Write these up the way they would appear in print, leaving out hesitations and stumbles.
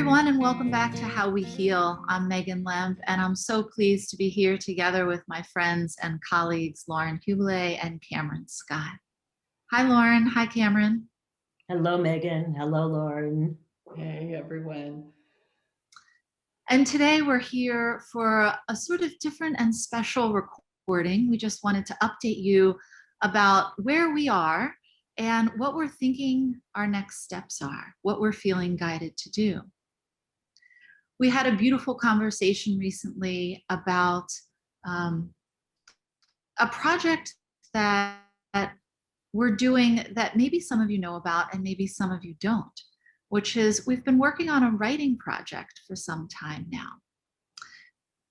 everyone, and welcome back to How We Heal. I'm Maegan Lemp, and I'm so pleased to be here together with my friends and colleagues, Lauren Hubele and Cameron Scott. Hi, Lauren. Hi, Cameron. Hello, Megan. Hello, Lauren. Hey, everyone. And today we're here for a sort of different and special recording. We just wanted to update you about where we are and what we're thinking our next steps are, what we're feeling guided to do. We had a beautiful conversation recently about a project that we're doing that maybe some of you know about and maybe some of you don't, which is we've been working on a writing project for some time now.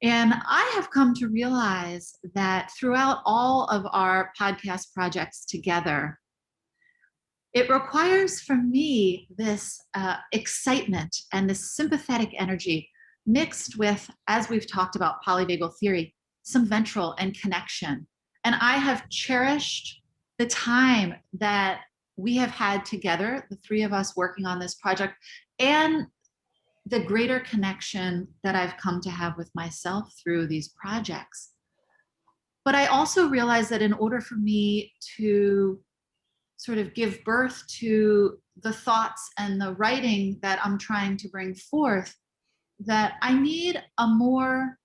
And I have come to realize that throughout all of our podcast projects together, it requires from me this excitement and this sympathetic energy mixed with, as we've talked about polyvagal theory, some ventral and connection. And I have cherished the time that we have had together, the three of us working on this project, and the greater connection that I've come to have with myself through these projects. But I also realize that in order for me to sort of give birth to the thoughts and the writing that I'm trying to bring forth, that I need a more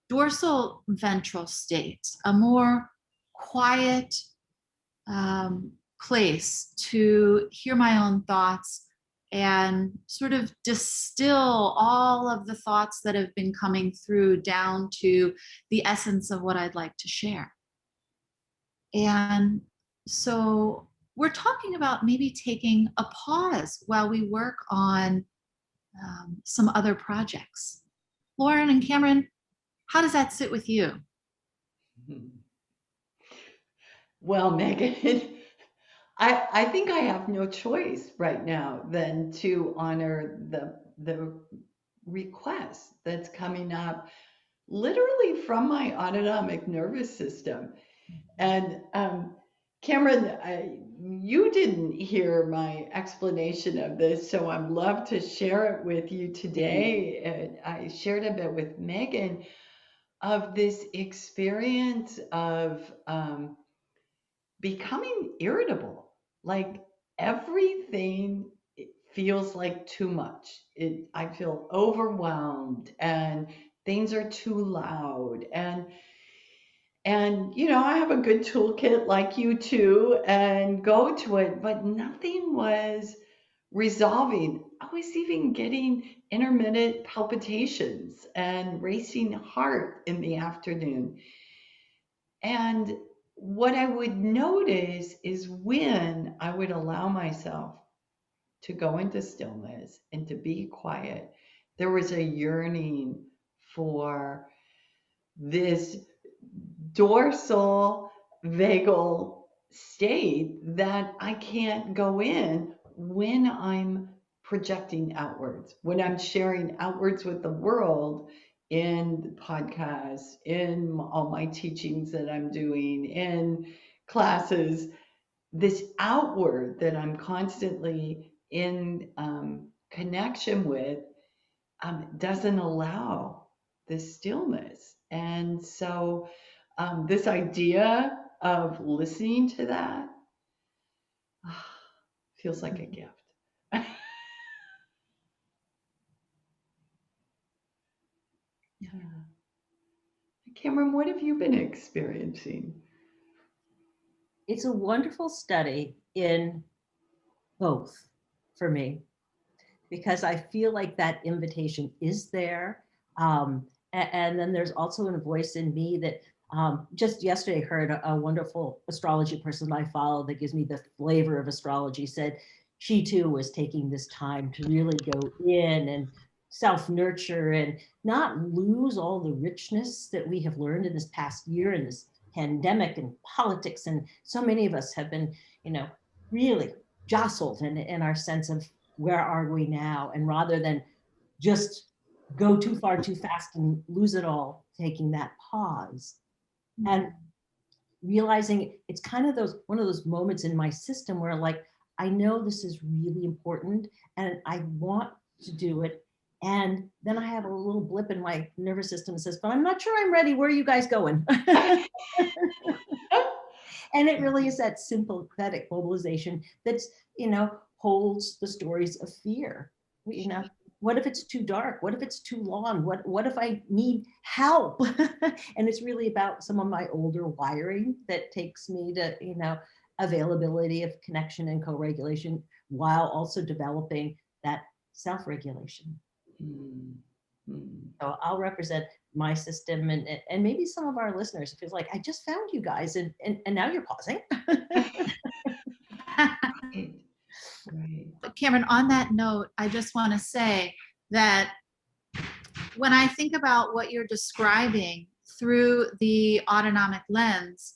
dorsal ventral state, a more quiet place to hear my own thoughts and sort of distill all of the thoughts that have been coming through down to the essence of what I'd like to share. And so we're talking about maybe taking a pause while we work on some other projects. Lauren and Cameron, how does that sit with you? Well, Megan, I think I have no choice right now than to honor the request that's coming up literally from my autonomic nervous system. And Cameron, you didn't hear my explanation of this, so I'd love to share it with you today. And I shared a bit with Megan of this experience of becoming irritable. Like everything feels like too much. I feel overwhelmed and things are too loud and I have a good toolkit like you too and go to it, but nothing was resolving. I was even getting intermittent palpitations and racing heart in the afternoon. And what I would notice is when I would allow myself to go into stillness and to be quiet, there was a yearning for this dorsal vagal state that I can't go in when I'm projecting outwards, when I'm sharing outwards with the world in the podcast, in all my teachings that I'm doing, in classes, this outward that I'm constantly in connection with doesn't allow this stillness. And so this idea of listening to that feels like a gift. Yeah. Cameron, what have you been experiencing? It's a wonderful study in both for me because I feel like that invitation is there. And then there's also a voice in me that just yesterday heard a wonderful astrology person I follow that gives me the flavor of astrology said she too was taking this time to really go in and self-nurture and not lose all the richness that we have learned in this past year in this pandemic and politics. And so many of us have been, really jostled in our sense of where are we now? And rather than just go too far too fast and lose it all, taking that pause and realizing it's kind of one of those moments in my system where like I know this is really important and I want to do it And then I have a little blip in my nervous system that says, but I'm not sure I'm ready. Where are you guys going? And it really is that sympathetic mobilization that's, holds the stories of fear. What if it's too dark? What if it's too long? What if I need help? And it's really about some of my older wiring that takes me to, availability of connection and co-regulation while also developing that self-regulation. So I'll represent my system and maybe some of our listeners feels like I just found you guys and now you're pausing. Right. Cameron, on that note, I just want to say that when I think about what you're describing through the autonomic lens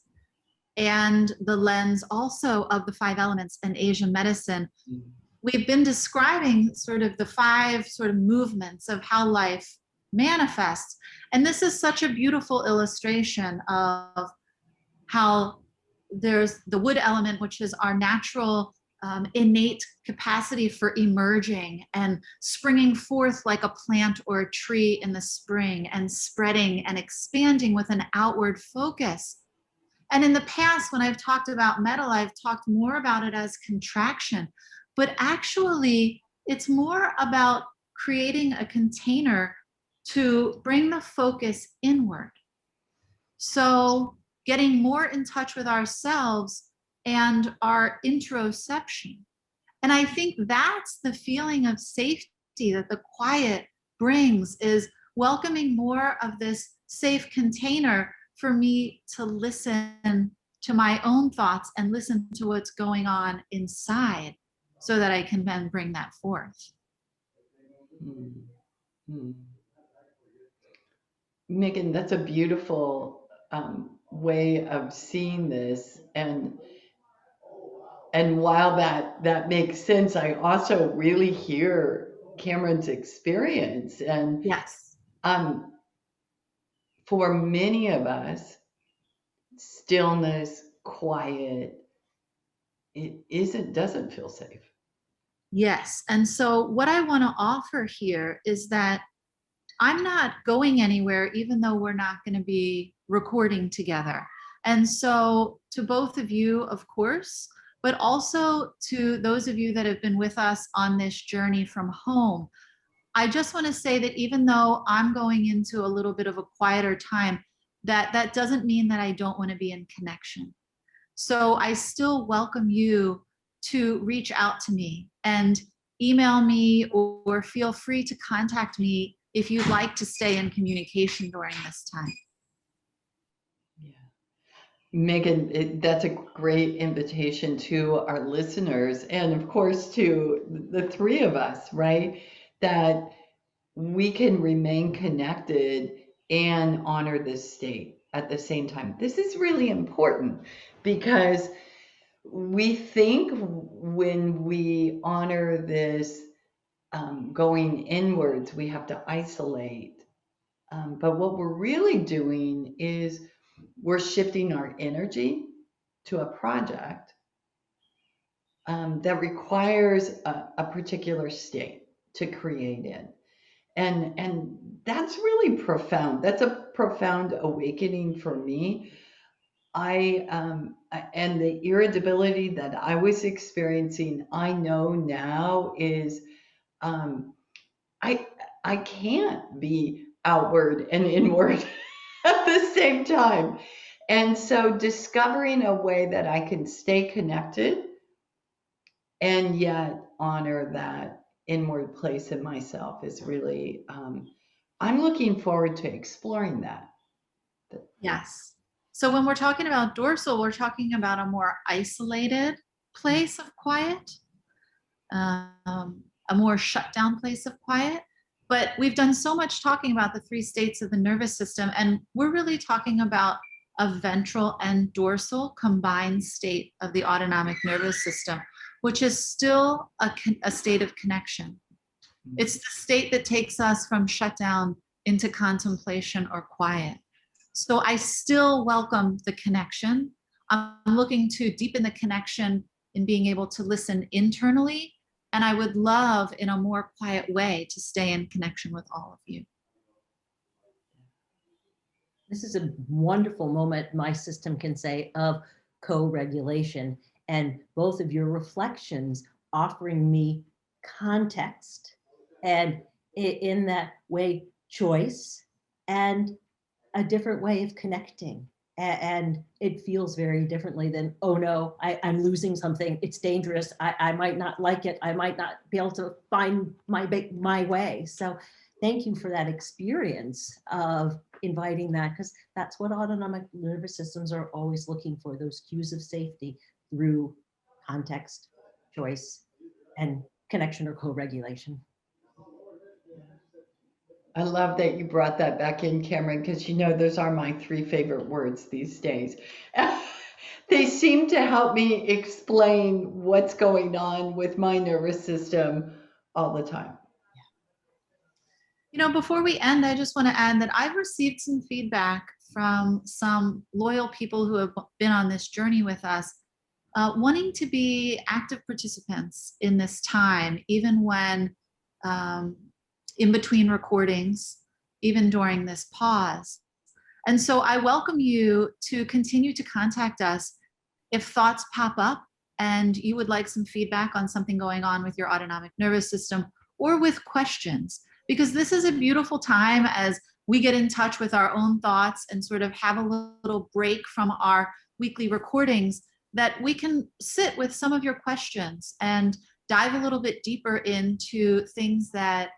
and the lens also of the 5 elements and Asian medicine, we've been describing sort of the 5 sort of movements of how life manifests. And this is such a beautiful illustration of how there's the wood element, which is our natural innate capacity for emerging and springing forth like a plant or a tree in the spring and spreading and expanding with an outward focus. And in the past, when I've talked about metal, I've talked more about it as contraction, but actually it's more about creating a container to bring the focus inward. So getting more in touch with ourselves and our interoception. And I think that's the feeling of safety that the quiet brings, is welcoming more of this safe container for me to listen to my own thoughts and listen to what's going on inside so that I can then bring that forth. Maegan, that's a beautiful way of seeing this, and while that makes sense, I also really hear Cameron's experience, and yes, for many of us, stillness, quiet, doesn't feel safe. Yes, and so what I want to offer here is that I'm not going anywhere, even though we're not going to be recording together. And so to both of you, of course, but also to those of you that have been with us on this journey from home, I just want to say that even though I'm going into a little bit of a quieter time, that doesn't mean that I don't want to be in connection. So I still welcome you to reach out to me and email me, or feel free to contact me if you'd like to stay in communication during this time. Yeah. Maegan, that's a great invitation to our listeners, and of course to the 3 of us, right? That we can remain connected and honor this state at the same time. This is really important because we think when we honor this going inwards, we have to isolate. But what we're really doing is we're shifting our energy to a project that requires a particular state to create in. And that's really profound. That's a profound awakening for me. And the irritability that I was experiencing, I know now is I I can't be outward and inward at the same time. And so discovering a way that I can stay connected and yet honor that inward place in myself is really, I'm looking forward to exploring that. Yes. So when we're talking about dorsal, we're talking about a more isolated place of quiet, a more shut down place of quiet. But we've done so much talking about the 3 states of the nervous system, and we're really talking about a ventral and dorsal combined state of the autonomic nervous system, which is still a state of connection. It's the state that takes us from shutdown into contemplation or quiet. So I still welcome the connection. I'm looking to deepen the connection in being able to listen internally And I would love, in a more quiet way, to stay in connection with all of you. This is a wonderful moment my system can say of co-regulation, and both of your reflections offering me context and in that way choice and a different way of connecting. And it feels very differently than, oh no, I'm losing something. It's dangerous. I might not like it. I might not be able to find my way. So thank you for that experience of inviting that, because that's what autonomic nervous systems are always looking for, those cues of safety through context, choice, and connection or co-regulation. I love that you brought that back in, Cameron, because you know those are my 3 favorite words these days. They seem to help me explain what's going on with my nervous system all the time. You know, before we end, I just want to add that I've received some feedback from some loyal people who have been on this journey with us, wanting to be active participants in this time, even when in between recordings, even during this pause. And so I welcome you to continue to contact us if thoughts pop up and you would like some feedback on something going on with your autonomic nervous system or with questions, because this is a beautiful time as we get in touch with our own thoughts and sort of have a little break from our weekly recordings, that we can sit with some of your questions and dive a little bit deeper into things that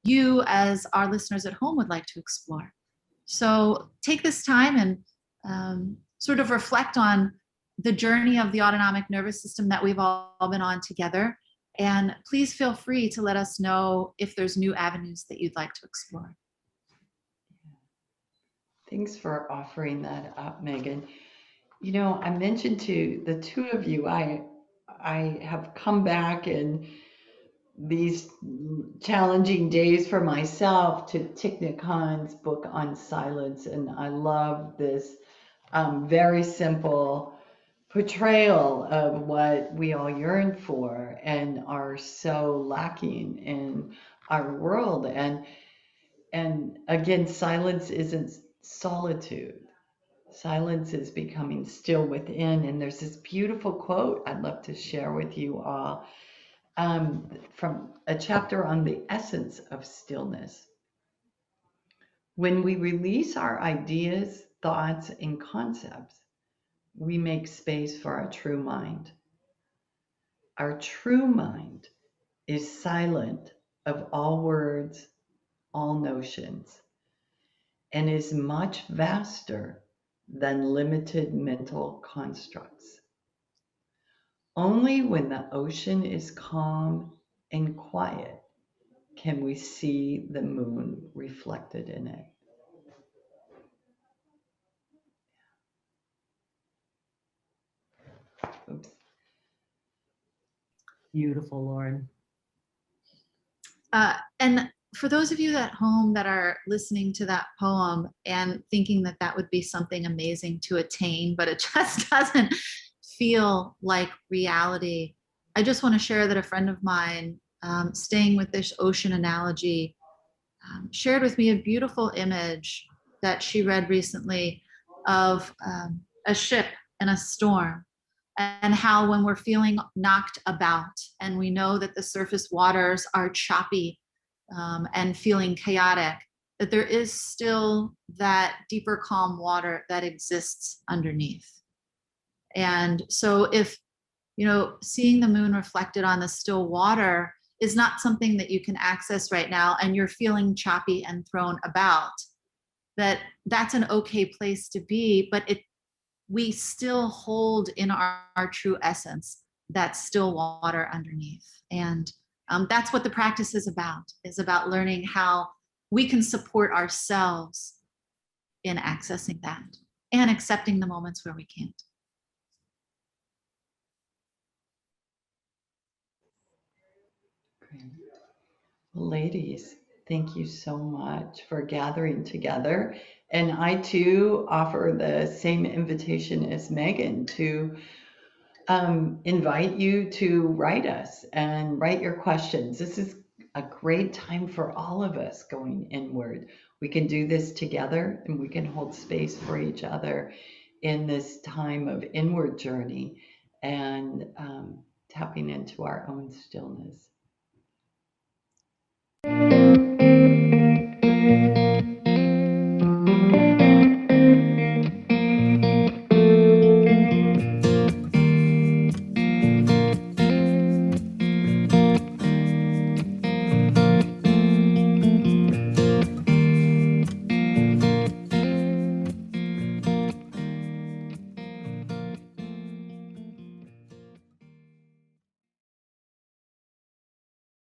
you as our listeners at home would like to explore. So take this time and sort of reflect on the journey of the autonomic nervous system that we've all been on together. And please feel free to let us know if there's new avenues that you'd like to explore. Thanks for offering that up, Maegan. You know, I mentioned to the two of you, I have come back in these challenging days for myself to Thich Nhat Hanh's book on silence, and I love this very simple portrayal of what we all yearn for and are so lacking in our world. And again, silence isn't solitude. Silence is becoming still within. And there's this beautiful quote I'd love to share with you all from a chapter on the essence of stillness. When we release our ideas, thoughts, and concepts, we make space for our true mind. Our true mind is silent of all words, all notions, and is much vaster than limited mental constructs. Only when the ocean is calm and quiet can we see the moon reflected in it. Oops. Beautiful, Lauren. And for those of you at home that are listening to that poem and thinking that that would be something amazing to attain, but it just doesn't feel like reality, I just want to share that a friend of mine, staying with this ocean analogy, shared with me a beautiful image that she read recently of a ship in a storm, and how when we're feeling knocked about and we know that the surface waters are choppy and feeling chaotic, that there is still that deeper calm water that exists underneath. And so if, you know, seeing the moon reflected on the still water is not something that you can access right now and you're feeling choppy and thrown about, that's an okay place to be, but we still hold in our true essence that still water underneath. And that's what the practice is about learning how we can support ourselves in accessing that and accepting the moments where we can't. Great. Well, ladies, thank you so much for gathering together. And I too offer the same invitation as Maegan to invite you to write us and write your questions. This is a great time for all of us going inward. We can do this together and we can hold space for each other in this time of inward journey and tapping into our own stillness.